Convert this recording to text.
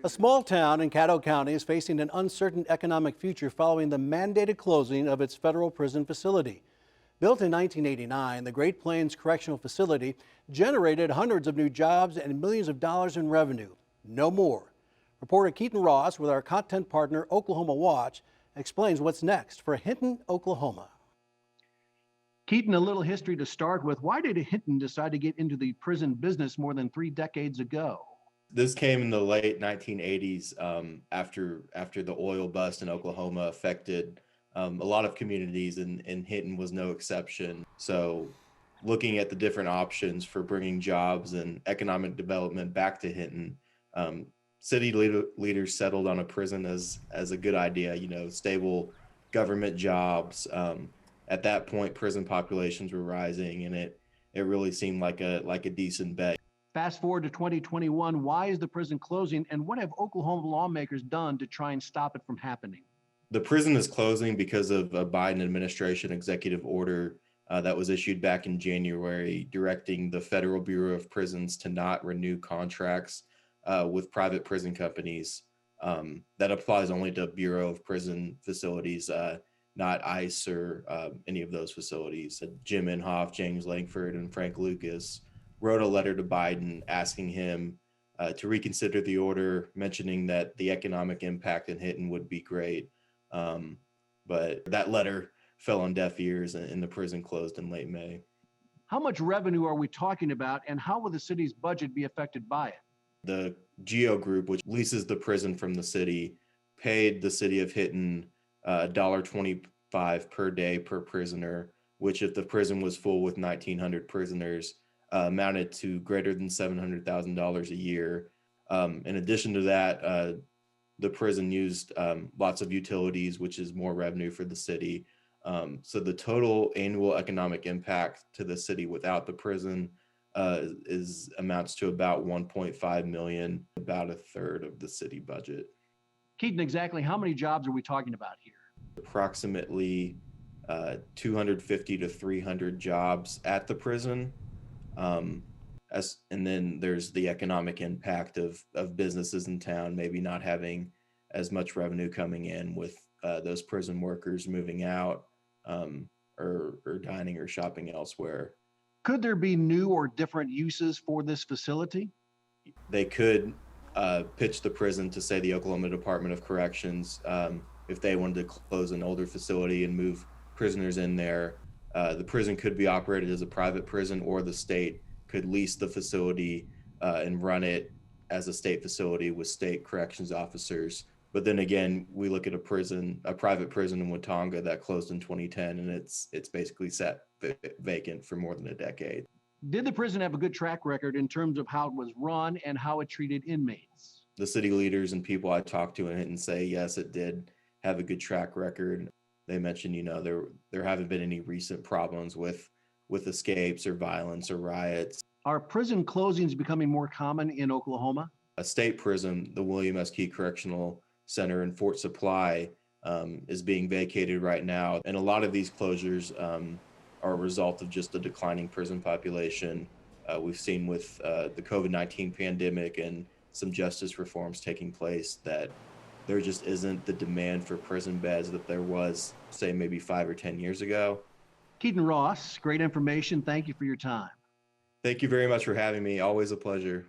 A small town in Caddo County is facing an uncertain economic future following the mandated closing of its federal prison facility. Built in 1989, the Great Plains Correctional Facility generated hundreds of new jobs and millions of dollars in revenue. No more. Reporter Keaton Ross with our content partner Oklahoma Watch explains what's next for Hinton, Oklahoma. Keaton, a little history to start with. Why did Hinton decide to get into the prison business more than 3 decades ago? This came in the late 1980s after the oil bust in Oklahoma affected a lot of communities, and Hinton was no exception. So looking at the different options for bringing jobs and economic development back to Hinton, city leaders settled on a prison as a good idea, stable government jobs. At that point, prison populations were rising, and it really seemed like a decent bet. Fast forward to 2021, why is the prison closing, and what have Oklahoma lawmakers done to try and stop it from happening? The prison is closing because of a Biden administration executive order that was issued back in January, directing the Federal Bureau of Prisons to not renew contracts with private prison companies. That applies only to Bureau of Prison facilities, not ICE or any of those facilities. Jim Inhofe, James Langford, and Frank Lucas wrote a letter to Biden asking him to reconsider the order, mentioning that the economic impact in Hinton would be great. But that letter fell on deaf ears, and the prison closed in late May. How much revenue are we talking about, and how will the city's budget be affected by it? The GEO Group, which leases the prison from the city, paid the city of Hinton $1.25 per day per prisoner, which if the prison was full with 1,900 prisoners, amounted to greater than $700,000 a year. In addition to that, the prison used lots of utilities, which is more revenue for the city. So the total annual economic impact to the city without the prison amounts to about $1.5 million, about a third of the city budget. Keaton, exactly how many jobs are we talking about here? Approximately 250 to 300 jobs at the prison. And then there's the economic impact of businesses in town maybe not having as much revenue coming in with those prison workers moving out or dining or shopping elsewhere. Could there be new or different uses for this facility? They could pitch the prison to, say, the Oklahoma Department of Corrections if they wanted to close an older facility and move prisoners in there. The prison could be operated as a private prison, or the state could lease the facility and run it as a state facility with state corrections officers. But then again, we look at a private prison in Watauga that closed in 2010, and it's basically sat vacant for more than a decade. Did the prison have a good track record in terms of how it was run and how it treated inmates? The city leaders and people I talked to in Hinton say, yes, it did have a good track record. They mentioned, there haven't been any recent problems with escapes or violence or riots. Are prison closings becoming more common in Oklahoma? A state prison, the William S. Key Correctional Center in Fort Supply, is being vacated right now. And a lot of these closures are a result of just the declining prison population. We've seen with the COVID-19 pandemic and some justice reforms taking place that there just isn't the demand for prison beds that there was, say, maybe 5 or 10 years ago. Keaton Ross, great information. Thank you for your time. Thank you very much for having me. Always a pleasure.